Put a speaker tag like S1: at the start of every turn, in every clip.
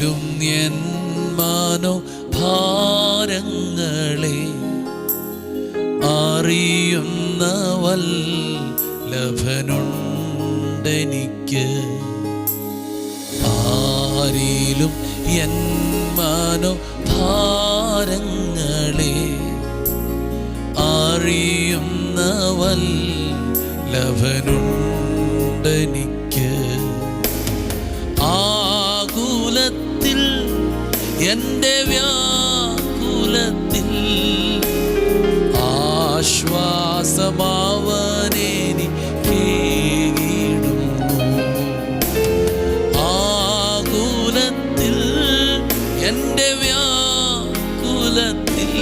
S1: ആരിലും എൻ മനോഭാരങ്ങളെ അറിയുന്ന വല്ലഭനുണ്ടെനിക്ക്. ആരിലും എൻ മനോഭാരങ്ങളെ അറിയുന്ന വല്ലഭനുണ്ടെനിക്ക്. ആകുലത്തിൽ എൻ്റെ വ്യാകുലത്തിൽ ആശ്വാസമാവനെനിക്കേകിടുന്നു. ആകുലത്തിൽ എൻ്റെ വ്യാകുലത്തിൽ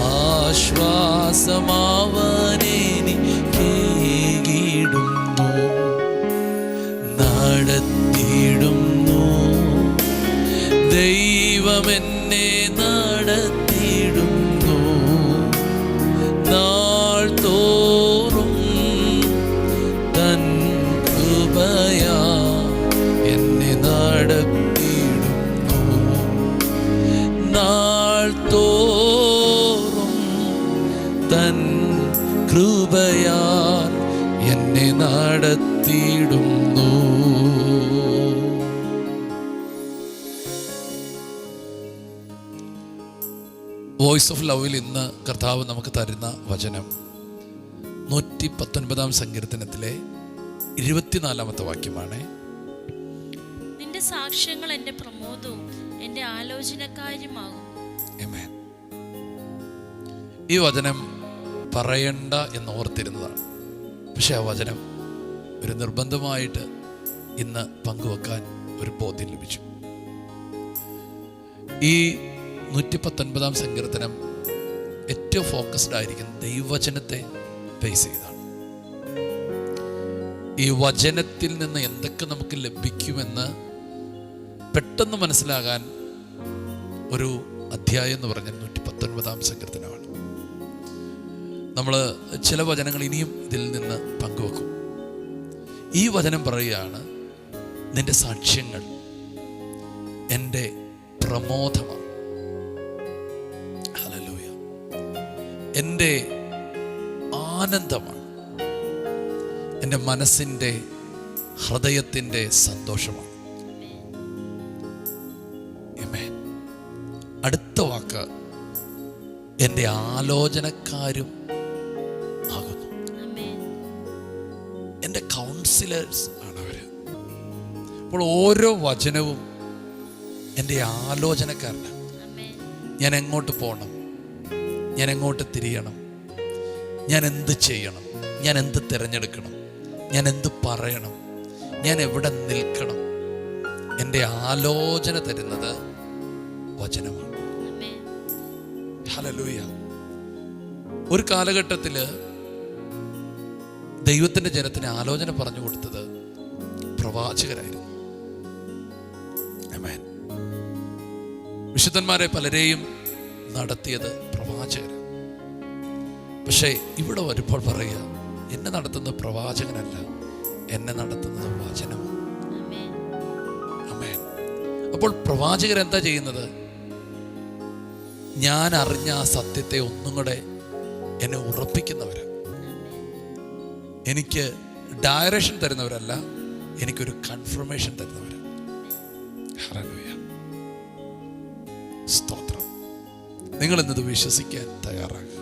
S1: ആശ്വാസമാവനെനിക്കേകിടുന്നു. നടത്തിയിടുന്നു ദൈവമെന്നെ നടത്തിയിടുന്നു. നാൾ തോറും തൻ കൃപയാ എന്നെ നടത്തിയിടുന്നു. നാൾ തോറും തൻ കൃപയാൽ എന്നെ നടത്തിയിടുന്നു. വോയിസ് ഓഫ് ലവിൽ ഇന്ന് കർത്താവ് നമുക്ക് തരുന്ന വചനം 119 സങ്കീർത്തനത്തിലെ 24 വാക്യമാണ്.
S2: നിന്റെ സാക്ഷ്യങ്ങൾ എൻ്റെ പ്രമോദവും എൻ്റെ ആലോചനക്കാരുമാകും.
S1: ആമേൻ. ഈ വചനം പറയണ്ട എന്നോർത്തിരുന്നതാണ്. പക്ഷെ ആ വചനം ഒരു നിർബന്ധമായിട്ട് ഇന്ന് പങ്കുവെക്കാൻ ഒരു ബോധ്യം ലഭിച്ചു. ഈ 119 സങ്കീർത്തനം ഏറ്റവും ഫോക്കസ്ഡ് ആയിരിക്കുന്നത് ദൈവവചനത്തെ ബേസ് ചെയ്താണ്. ഈ വചനത്തിൽ നിന്ന് എന്തൊക്കെ നമുക്ക് ലഭിക്കുമെന്ന് പെട്ടെന്ന് മനസ്സിലാകാൻ ഒരു അധ്യായം എന്ന് പറഞ്ഞാൽ 119 സങ്കീർത്തനമാണ്. നമ്മൾ ചില വചനങ്ങൾ ഇനിയും ഇതിൽ നിന്ന് പങ്കുവെക്കും. ഈ വചനം പറയുകയാണ്, നിന്റെ സാക്ഷ്യങ്ങൾ എൻ്റെ പ്രമോദമാണ്, ഹല്ലേലൂയ, എൻ്റെ ആനന്ദമാണ്, എൻ്റെ മനസ്സിൻ്റെ ഹൃദയത്തിൻ്റെ സന്തോഷമാണ്. ആമേൻ. അടുത്ത വാക്ക് എൻ്റെ ആലോചനക്കാരും ആകുന്നു. എൻ്റെ കൗൺസിലേഴ്സ് ആണ് അവര്. അപ്പോൾ ഓരോ വചനവും എൻ്റെ ആലോചനക്കാരനാണ്. ഞാൻ എങ്ങോട്ട് പോകണം, ഞാൻ എങ്ങോട്ട് തിരിയണം, ഞാൻ എന്ത് ചെയ്യണം, ഞാൻ എന്ത് തിരഞ്ഞെടുക്കണം, ഞാൻ എന്ത് പറയണം, ഞാൻ എവിടെ നിൽക്കണം, എൻ്റെ ആലോചന തരുന്നത് വചനമാണ്. ഹല്ലേലൂയ. ഒരു കാലഘട്ടത്തിൽ ദൈവത്തിൻ്റെ ജനത്തിന് ആലോചന പറഞ്ഞു കൊടുത്തത് പ്രവാചകരായിരുന്നു. ആമേൻ. വിശുദ്ധന്മാരെ പലരെയും നടത്തിയത് പ്രവാചകർ. പക്ഷേ ഇവിടെ വരുമ്പോൾ പറയുക, എന്നെ നടത്തുന്നത് പ്രവാചകനല്ല, എന്നെ നടത്തുന്നത് വചനമാണ്. ആമേൻ. അപ്പോൾ പ്രവാചകരെന്താ ചെയ്യുന്നത്? ഞാൻ അറിഞ്ഞ ആ സത്യത്തെ ഒന്നും കൂടെ എന്നെ ഉറപ്പിക്കുന്നവര്, എനിക്ക് ഡയറക്ഷൻ തരുന്നവരല്ല, എനിക്കൊരു കൺഫർമേഷൻ തരുന്നവര്. ഹല്ലേലൂയ. സ്തോത്രം. നിങ്ങൾ ഇന്നത് വിശ്വസിക്കാൻ തയ്യാറാകുക.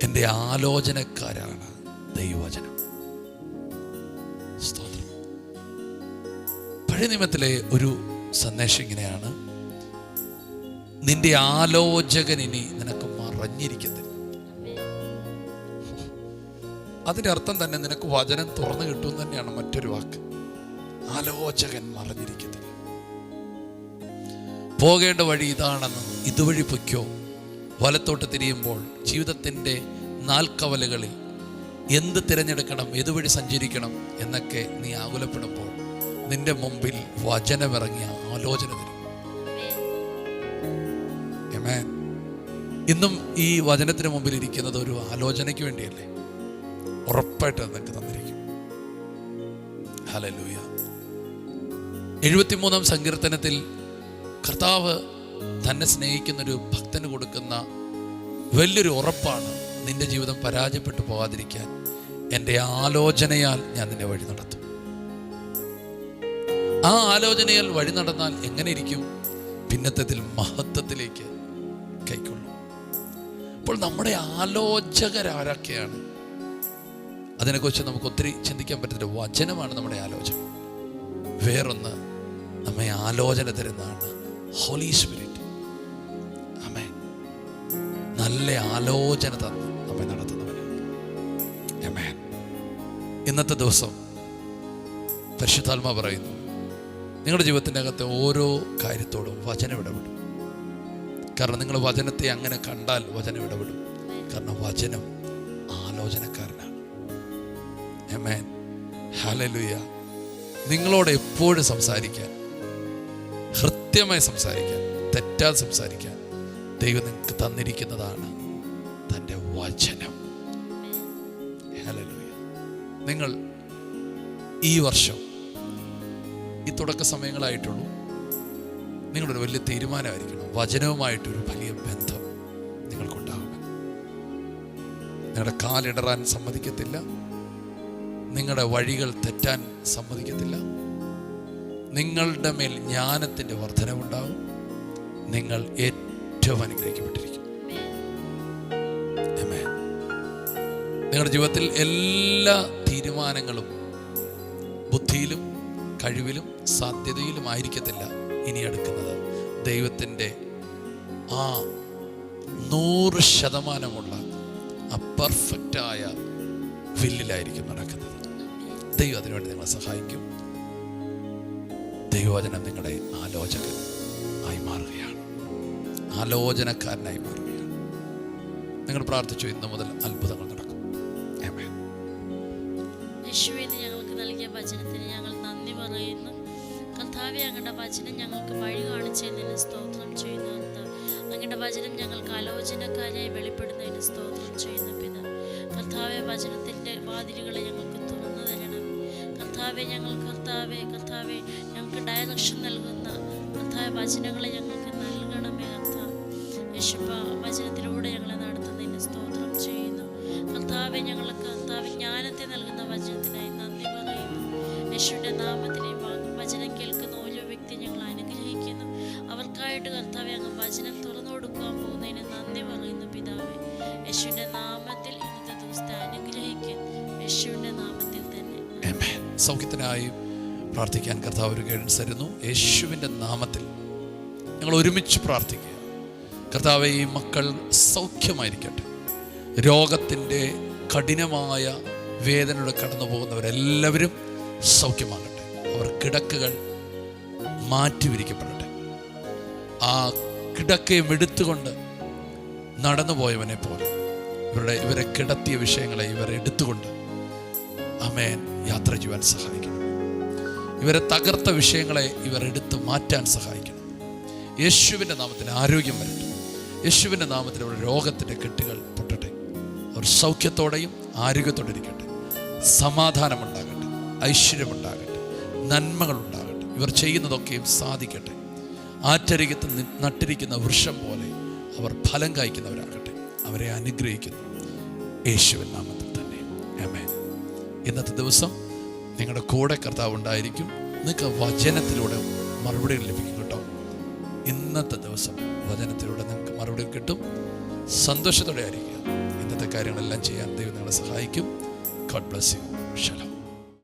S1: എൻ്റെ ആലോചനക്കാരാണ് ദൈവവചനം. സ്തോത്രം. പഴയ നിയമത്തിലെ ഒരു സന്ദേശം ഇങ്ങനെയാണ്, നിന്റെ ആലോചകൻ ഇനി നിനക്ക് മറഞ്ഞിരിക്കത്തില്ല. അതിൻ്റെ അർത്ഥം തന്നെ നിനക്ക് വചനം തുറന്നു കിട്ടും തന്നെയാണ് മറ്റൊരു വാക്ക്. ആലോചകൻ മറഞ്ഞിരിക്കത്തില്ല. പോകേണ്ട വഴി ഇതാണെന്ന്, ഇതുവഴി പൊയ്ക്കോ. വലത്തോട്ട് തിരിയുമ്പോൾ ജീവിതത്തിൻ്റെ നാൽക്കവലകളിൽ എന്ത് തിരഞ്ഞെടുക്കണം, ഏതുവഴി സഞ്ചരിക്കണം എന്നൊക്കെ നീ ആകുലപ്പെടുമ്പോൾ നിന്റെ മുമ്പിൽ വചനമിറങ്ങിയ ആലോചന തരും. ആമേൻ. ഇന്നും ഈ വചനത്തിന് മുമ്പിൽ ഇരിക്കുന്നത് ഒരു ആലോചനയ്ക്ക് വേണ്ടിയല്ലേ? ഉറപ്പായിട്ട് നിനക്ക് തന്നിരിക്കും. ഹല്ലേലൂയ. 73-ാം സങ്കീർത്തനത്തിൽ കർത്താവ് തന്നെ സ്നേഹിക്കുന്നൊരു ഭക്തന് കൊടുക്കുന്ന വലിയൊരു ഉറപ്പാണ്, നിന്റെ ജീവിതം പരാജയപ്പെട്ടു പോകാതിരിക്കാൻ എൻ്റെ ആലോചനയാൽ ഞാൻ നിന്നെ വഴി നടത്തും. ആ ആലോചനയാൽ വഴി നടന്നാൽ എങ്ങനെ ഇരിക്കും? പിന്നത്തതിൽ മഹത്വത്തിലേക്ക് കൈക്കൊള്ളും. അപ്പോൾ നമ്മുടെ ആലോചകരാരൊക്കെയാണ്? അതിനെക്കുറിച്ച് നമുക്ക് ഒത്തിരി ചിന്തിക്കാൻ പറ്റത്തില്ല. വചനമാണ് നമ്മുടെ ആലോചന. വേറൊന്ന് നമ്മെ ആലോചന തരുന്നതാണ് ഹോളി സ്പിരിറ്റ്. ആമേൻ. നല്ല ആലോചന തന്ന് നമ്മെ നടത്തുന്നവന്. ആമേൻ. ഇന്നത്തെ ദിവസം പരിശുദ്ധാത്മാ പറയുന്നു, നിങ്ങളുടെ ജീവിതത്തിൻ്റെ അകത്തെ ഓരോ കാര്യത്തോടും വചനം ഇടപെടും. കാരണം നിങ്ങൾ വചനത്തെ അങ്ങനെ കണ്ടാൽ വചനം ഇടപെടും. കാരണം വചനം ആലോചനക്കാരനാണ്. ആമേൻ. ഹല്ലേലൂയ. നിങ്ങളോട് എപ്പോഴും സംസാരിക്കാൻ, കൃത്യമായി സംസാരിക്കാൻ, തെറ്റാതെ സംസാരിക്കാൻ ദൈവം നിങ്ങൾക്ക് തന്നിരിക്കുന്നതാണ് തൻ്റെ വചനം. ഹല്ലേലൂയ. നിങ്ങൾ ഈ വർഷം, ഈ തുടക്ക സമയങ്ങളായിട്ടുള്ളൂ, നിങ്ങളൊരു വലിയ തീരുമാനമായിരിക്കണം. വചനവുമായിട്ടൊരു വലിയ ബന്ധം നിങ്ങൾക്കുണ്ടാകും. നിങ്ങളുടെ കാലിടറാൻ സമ്മതിക്കത്തില്ല, നിങ്ങളുടെ വഴികൾ തെറ്റാൻ സമ്മതിക്കത്തില്ല. നിങ്ങളുടെ മേൽ ജ്ഞാനത്തിൻ്റെ വർധനവുണ്ടാകും. നിങ്ങൾ ഏറ്റവും അനുഗ്രഹിക്കപ്പെട്ടിരിക്കും. ആമേൻ. നിങ്ങളുടെ ജീവിതത്തിൽ എല്ലാ തീരുമാനങ്ങളും ബുദ്ധിയിലും കഴിവിലും സാധ്യതയിലും ആയിരിക്കത്തില്ല ഇനി എടുക്കുന്നത്. ദൈവത്തിൻ്റെ ആ 100% ആ പെർഫെക്റ്റായ വില്ലിലായിരിക്കും നടക്കുന്നത്. ദൈവം അതിനുവേണ്ടി നിങ്ങളെ സഹായിക്കും. ദൈവവചനം നിങ്ങളുടെ ആലോചകൻ ആയി മാറുകയാണ്, ആലോചനക്കാരനായി മാറുകയാണ്. നിങ്ങൾ പ്രാർത്ഥിച്ചു, ഇന്നു മുതൽ അത്ഭുതങ്ങൾ നടക്കും. ആമേൻ.
S2: യേശുവേ, ഞങ്ങൾക്ക് നൽകിയ വചനത്തിന് ഞങ്ങൾ നന്ദി പറയുന്നു. കർത്താവേ, അങ്ങയുടെ വചനം ഞങ്ങൾക്ക് വഴി കാണിച്ചതിന് സ്തോത്രം ചെയ്യുന്നു. അങ്ങയുടെ വചനം ഞങ്ങൾക്ക് ആലോചനക്കാരായി വെളിപ്പെടുന്നതിന് സ്തോത്രം ചെയ്യുന്നു പിതാ. കർത്താവെ, വചനത്തിൻ്റെ വാതിലുകളെ ഞങ്ങൾക്ക് തുറന്നു തരണം. കർത്താവെ, ഞങ്ങൾക്ക് ഡയറക്ഷൻ നൽകുന്ന കർത്താവെ വചനങ്ങളെ ഞങ്ങൾക്ക് നൽകണമേ. യേശുപ്പ, വചനത്തിലൂടെ ഞങ്ങളെ നടത്തുന്നതിന് സ്തോത്രം ചെയ്യുന്നു. കർത്താവെ, ജ്ഞാനത്തെ നൽകുന്ന വചനത്തിനായി നന്ദി പറയുന്നു. യേശുവിൻ്റെ നാമത്തിലെ വചനം കേൾക്കുന്ന ഓരോ വ്യക്തി ഞങ്ങൾ അനുഗ്രഹിക്കുന്നു. അവർക്കായിട്ട് കർത്താവെ, അങ്ങ് വചനം തുറന്നു കൊടുക്കാൻ പോകുന്നതിന് നന്ദി പറയുന്നു പിതാവേ. യേശുവിൻ്റെ നാമത്തിൽ ഇന്നത്തെ ദിവസത്തെ അനുഗ്രഹിക്കും. യേശുവിൻ്റെ നാമത്തിൽ തന്നെ.
S1: സൗഖ്യത്തിനായി പ്രാർത്ഥിക്കാൻ കർത്താവ് ഒരു ഗൈഡൻസ് തരുന്നു. യേശുവിൻ്റെ നാമത്തിൽ ഞങ്ങൾ ഒരുമിച്ച് പ്രാർത്ഥിക്കുക. കർത്താവെ, ഈ മക്കൾ സൗഖ്യമായിരിക്കട്ടെ. രോഗത്തിൻ്റെ കഠിനമായ വേദനയുടെ കടന്നു പോകുന്നവരെല്ലാവരും സൗഖ്യമാകട്ടെ. അവർ കിടക്കകൾ മാറ്റിവിരിക്കപ്പെടട്ടെ. ആ കിടക്കയും എടുത്തുകൊണ്ട് നടന്നുപോയവനെ പോലെ ഇവരെ കിടത്തിയ വിഷയങ്ങളെ ഇവരെ എടുത്തുകൊണ്ട് ആമേൻ യാത്ര ചെയ്യാൻ സഹായിക്കണം. ഇവരെ തകർത്ത വിഷയങ്ങളെ ഇവർ എടുത്തു മാറ്റാൻ സഹായിക്കണം. യേശുവിൻ്റെ നാമത്തിൽ ആരോഗ്യം വരട്ടെ. യേശുവിൻ്റെ നാമത്തിൽ അവരുടെ രോഗത്തിൻ്റെ കെട്ടുകൾ പൊട്ടട്ടെ. അവർ സൗഖ്യത്തോടെയും ആരോഗ്യത്തോടെ ഇരിക്കട്ടെ. സമാധാനമുണ്ടാകട്ടെ, ഐശ്വര്യമുണ്ടാകട്ടെ, നന്മകളുണ്ടാകട്ടെ. ഇവർ ചെയ്യുന്നതൊക്കെയും സാധിക്കട്ടെ. ആറ്റരികത്ത് നട്ടിരിക്കുന്ന വൃക്ഷം പോലെ അവർ ഫലം കായ്ക്കുന്നവരാകട്ടെ. അവരെ അനുഗ്രഹിക്കുന്നു യേശുവിൻ നാമത്തിൽ തന്നെ. ആമേൻ. ഇന്നത്തെ ദിവസം നിങ്ങളുടെ കൂടെ കർത്താവ് ഉണ്ടായിരിക്കും. നിങ്ങൾക്ക് വചനത്തിലൂടെ മറുപടികൾ ലഭിക്കും കേട്ടോ. ഇന്നത്തെ ദിവസം വചനത്തിലൂടെ നിങ്ങൾക്ക് മറുപടി കിട്ടും. സന്തോഷത്തോടെ ആയിരിക്കുക. ഇന്നത്തെ കാര്യങ്ങളെല്ലാം ചെയ്യാൻ ദൈവം നിങ്ങളെ സഹായിക്കും. God bless you. ശാലോം.